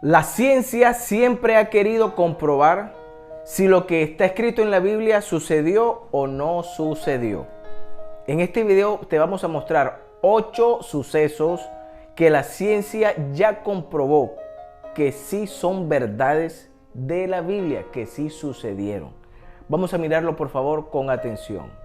La ciencia siempre ha querido comprobar si lo que está escrito en la Biblia sucedió o no sucedió. En este video te vamos a mostrar 8 sucesos que la ciencia ya comprobó que sí son verdades de la Biblia, que sí sucedieron. Vamos a mirarlo por favor con atención.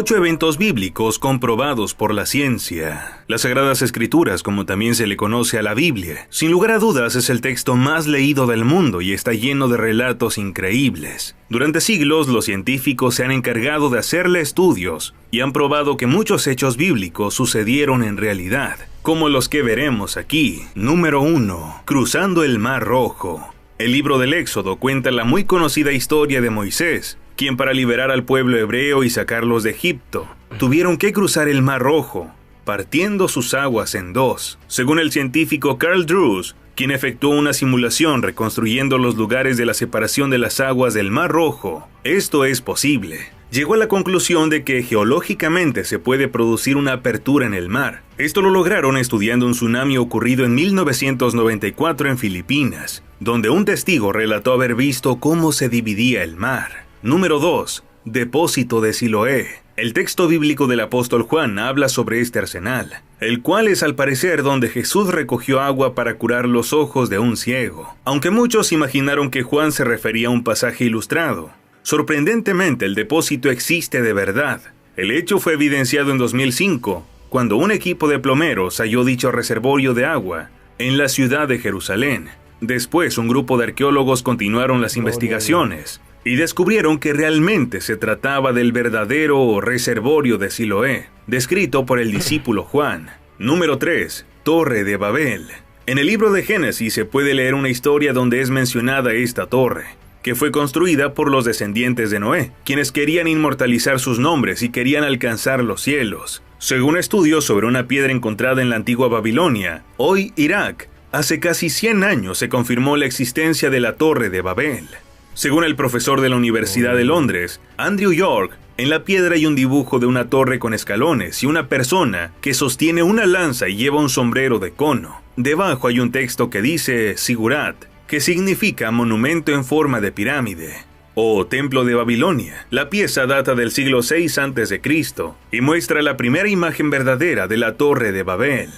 8 eventos bíblicos comprobados por la ciencia. Las Sagradas Escrituras, como también se le conoce a la Biblia, sin lugar a dudas es el texto más leído del mundo y está lleno de relatos increíbles. Durante siglos, los científicos se han encargado de hacerle estudios y han probado que muchos hechos bíblicos sucedieron en realidad, como los que veremos aquí. Número 1. Cruzando el Mar Rojo. El libro del Éxodo cuenta la muy conocida historia de Moisés, quien para liberar al pueblo hebreo y sacarlos de Egipto, tuvieron que cruzar el Mar Rojo, partiendo sus aguas en dos. Según el científico Carl Drews, quien efectuó una simulación reconstruyendo los lugares de la separación de las aguas del Mar Rojo, esto es posible. Llegó a la conclusión de que geológicamente se puede producir una apertura en el mar. Esto lo lograron estudiando un tsunami ocurrido en 1994 en Filipinas, donde un testigo relató haber visto cómo se dividía el mar. Número 2. Depósito de Siloé. El texto bíblico del apóstol Juan habla sobre este arsenal, el cual es al parecer donde Jesús recogió agua para curar los ojos de un ciego. Aunque muchos imaginaron que Juan se refería a un pasaje ilustrado, sorprendentemente el depósito existe de verdad. El hecho fue evidenciado en 2005, cuando un equipo de plomeros halló dicho reservorio de agua en la ciudad de Jerusalén. Después, un grupo de arqueólogos continuaron las investigaciones y descubrieron que realmente se trataba del verdadero reservorio de Siloé, descrito por el discípulo Juan. Número 3. Torre de Babel. En el libro de Génesis se puede leer una historia donde es mencionada esta torre, que fue construida por los descendientes de Noé, quienes querían inmortalizar sus nombres y querían alcanzar los cielos. Según estudios sobre una piedra encontrada en la antigua Babilonia, hoy Irak, hace casi 100 años se confirmó la existencia de la Torre de Babel. Según el profesor de la Universidad de Londres, Andrew York, en la piedra hay un dibujo de una torre con escalones y una persona que sostiene una lanza y lleva un sombrero de cono. Debajo hay un texto que dice Sigurat, que significa monumento en forma de pirámide, o Templo de Babilonia. La pieza data del siglo VI a.C. y muestra la primera imagen verdadera de la Torre de Babel.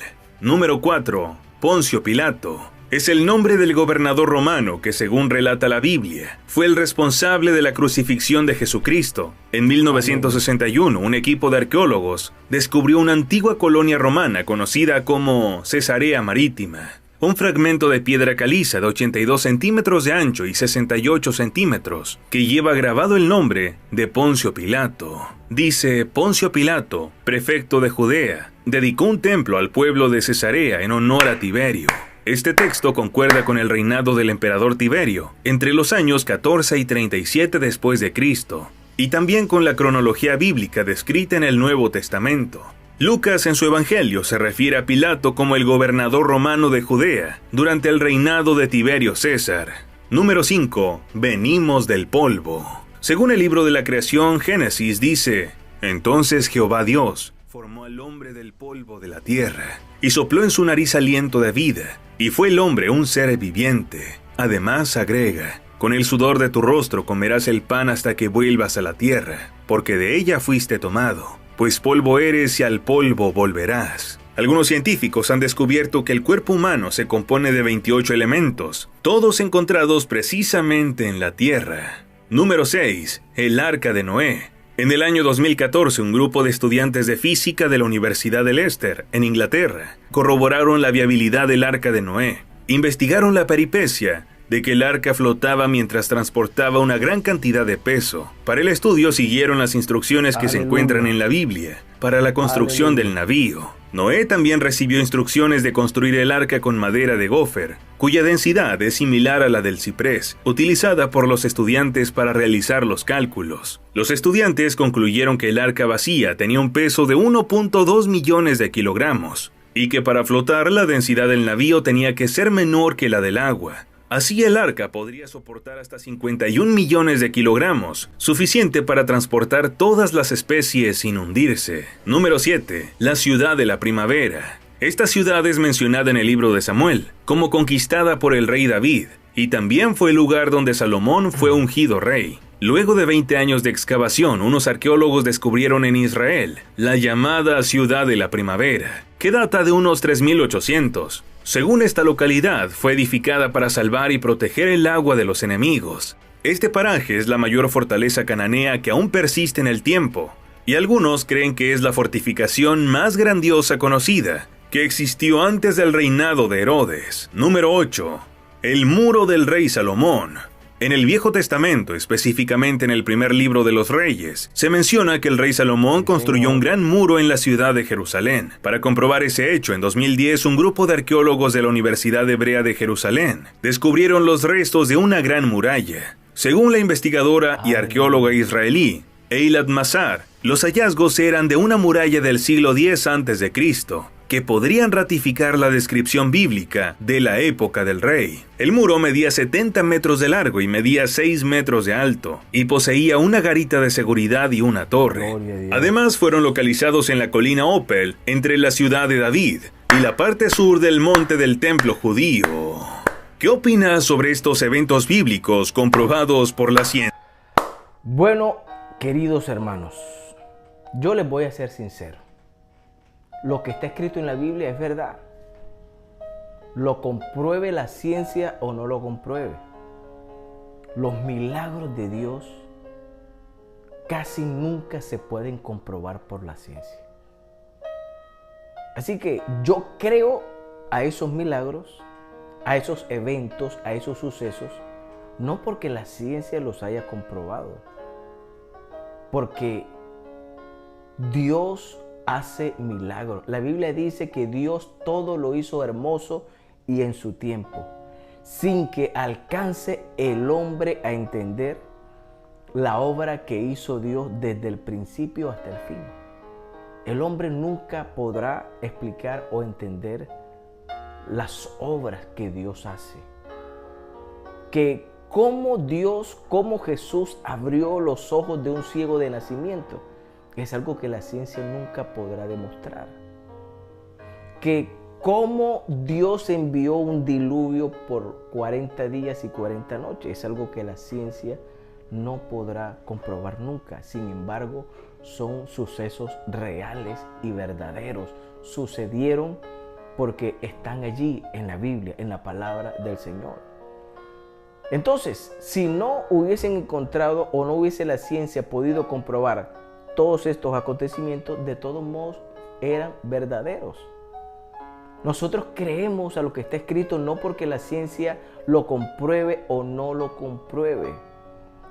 Número 4. Poncio Pilato. Es el nombre del gobernador romano que, según relata la Biblia, fue el responsable de la crucifixión de Jesucristo. En 1961, un equipo de arqueólogos descubrió una antigua colonia romana conocida como Cesarea Marítima. Un fragmento de piedra caliza de 82 centímetros de ancho y 68 centímetros, que lleva grabado el nombre de Poncio Pilato. Dice: Poncio Pilato, prefecto de Judea, dedicó un templo al pueblo de Cesarea en honor a Tiberio. Este texto concuerda con el reinado del emperador Tiberio, entre los años 14 y 37 después de Cristo, y también con la cronología bíblica descrita en el Nuevo Testamento. Lucas en su Evangelio se refiere a Pilato como el gobernador romano de Judea durante el reinado de Tiberio César. Número 5. Venimos del polvo. Según el libro de la creación, Génesis dice: Entonces Jehová Dios formó al hombre del polvo de la tierra y sopló en su nariz aliento de vida, y fue el hombre un ser viviente. Además agrega: Con el sudor de tu rostro comerás el pan hasta que vuelvas a la tierra, porque de ella fuiste tomado, pues polvo eres y al polvo volverás. Algunos científicos han descubierto que el cuerpo humano se compone de 28 elementos, todos encontrados precisamente en la tierra. Número 6. El Arca de Noé. En el año 2014, un grupo de estudiantes de física de la Universidad de Leicester, en Inglaterra, corroboraron la viabilidad del Arca de Noé. Investigaron la peripecia de que el arca flotaba mientras transportaba una gran cantidad de peso. Para el estudio siguieron las instrucciones que se encuentran en la Biblia para la construcción del navío. Noé también recibió instrucciones de construir el arca con madera de gofer, cuya densidad es similar a la del ciprés, utilizada por los estudiantes para realizar los cálculos. Los estudiantes concluyeron que el arca vacía tenía un peso de 1.2 millones de kilogramos, y que para flotar la densidad del navío tenía que ser menor que la del agua. Así el arca podría soportar hasta 51 millones de kilogramos, suficiente para transportar todas las especies sin hundirse. Número 7. La ciudad de la primavera. Esta ciudad es mencionada en el libro de Samuel como conquistada por el rey David, y también fue el lugar donde Salomón fue ungido rey. Luego de 20 años de excavación, unos arqueólogos descubrieron en Israel la llamada Ciudad de la Primavera, que data de unos 3800. Según esta localidad, fue edificada para salvar y proteger el agua de los enemigos. Este paraje es la mayor fortaleza cananea que aún persiste en el tiempo, y algunos creen que es la fortificación más grandiosa conocida, que existió antes del reinado de Herodes. Número 8. El muro del rey Salomón. En el Viejo Testamento, específicamente en el primer libro de los Reyes, se menciona que el rey Salomón construyó un gran muro en la ciudad de Jerusalén. Para comprobar ese hecho, en 2010, un grupo de arqueólogos de la Universidad Hebrea de Jerusalén descubrieron los restos de una gran muralla. Según la investigadora y arqueóloga israelí Eilat Mazar, los hallazgos eran de una muralla del siglo X a.C., que podrían ratificar la descripción bíblica de la época del rey. El muro medía 70 metros de largo y medía 6 metros de alto, y poseía una garita de seguridad y una torre. Además, fueron localizados en la colina Opel, entre la ciudad de David y la parte sur del monte del templo judío. ¿Qué opinas sobre estos eventos bíblicos comprobados por la ciencia? Bueno, queridos hermanos, yo les voy a ser sincero. Lo que está escrito en la Biblia es verdad. Lo compruebe la ciencia o no lo compruebe. Los milagros de Dios casi nunca se pueden comprobar por la ciencia. Así que yo creo a esos milagros, a esos eventos, a esos sucesos, no porque la ciencia los haya comprobado, porque Dios hace milagros. La Biblia dice que Dios todo lo hizo hermoso y en su tiempo, sin que alcance el hombre a entender la obra que hizo Dios desde el principio hasta el fin. El hombre nunca podrá explicar o entender las obras que Dios hace. Que cómo Jesús abrió los ojos de un ciego de nacimiento, es algo que la ciencia nunca podrá demostrar. Que cómo Dios envió un diluvio por 40 días y 40 noches, es algo que la ciencia no podrá comprobar nunca. Sin embargo, son sucesos reales y verdaderos. Sucedieron porque están allí en la Biblia, en la palabra del Señor. Entonces, si no hubiesen encontrado o no hubiese la ciencia podido comprobar todos estos acontecimientos, de todos modos eran verdaderos. Nosotros creemos a lo que está escrito no porque la ciencia lo compruebe o no lo compruebe.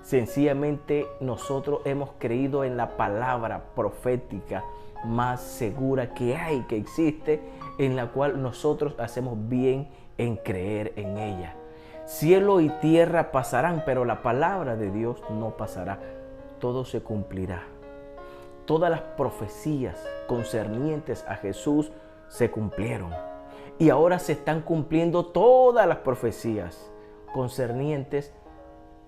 Sencillamente nosotros hemos creído en la palabra profética más segura que hay, que existe, en la cual nosotros hacemos bien en creer en ella. Cielo y tierra pasarán, pero la palabra de Dios no pasará. Todo se cumplirá. Todas las profecías concernientes a Jesús se cumplieron. Y ahora se están cumpliendo todas las profecías concernientes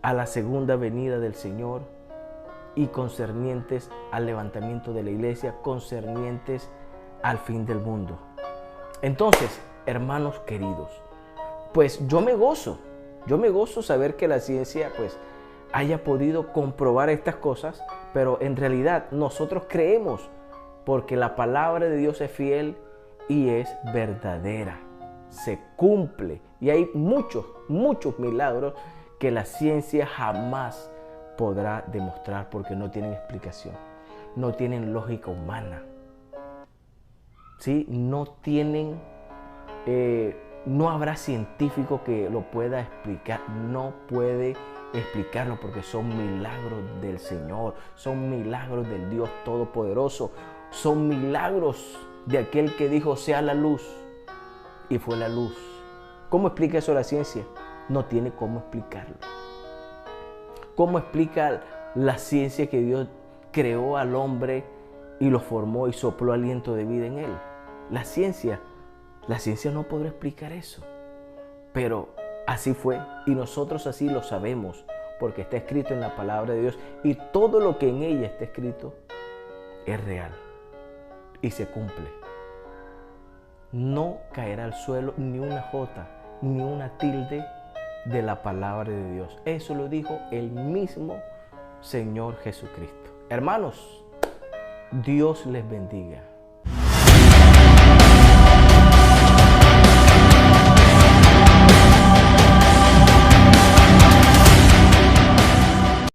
a la segunda venida del Señor y concernientes al levantamiento de la iglesia, concernientes al fin del mundo. Entonces, hermanos queridos, pues yo me gozo saber que la ciencia pues haya podido comprobar estas cosas, pero en realidad nosotros creemos porque la palabra de Dios es fiel y es verdadera, se cumple, y hay muchos milagros que la ciencia jamás podrá demostrar porque no tienen explicación, no tienen lógica humana, ¿sí? No habrá científico que lo pueda explicar, no puede explicarlo porque son milagros del Señor, son milagros del Dios Todopoderoso, son milagros de aquel que dijo sea la luz y fue la luz. ¿Cómo explica eso la ciencia? No tiene cómo explicarlo. ¿Cómo explica la ciencia que Dios creó al hombre y lo formó y sopló aliento de vida en él? La ciencia no podrá explicar eso, pero así fue y nosotros así lo sabemos porque está escrito en la palabra de Dios y todo lo que en ella está escrito es real y se cumple. no caerá al suelo ni una jota, ni una tilde de la palabra de Dios. Eso lo dijo el mismo Señor Jesucristo. Hermanos, Dios les bendiga.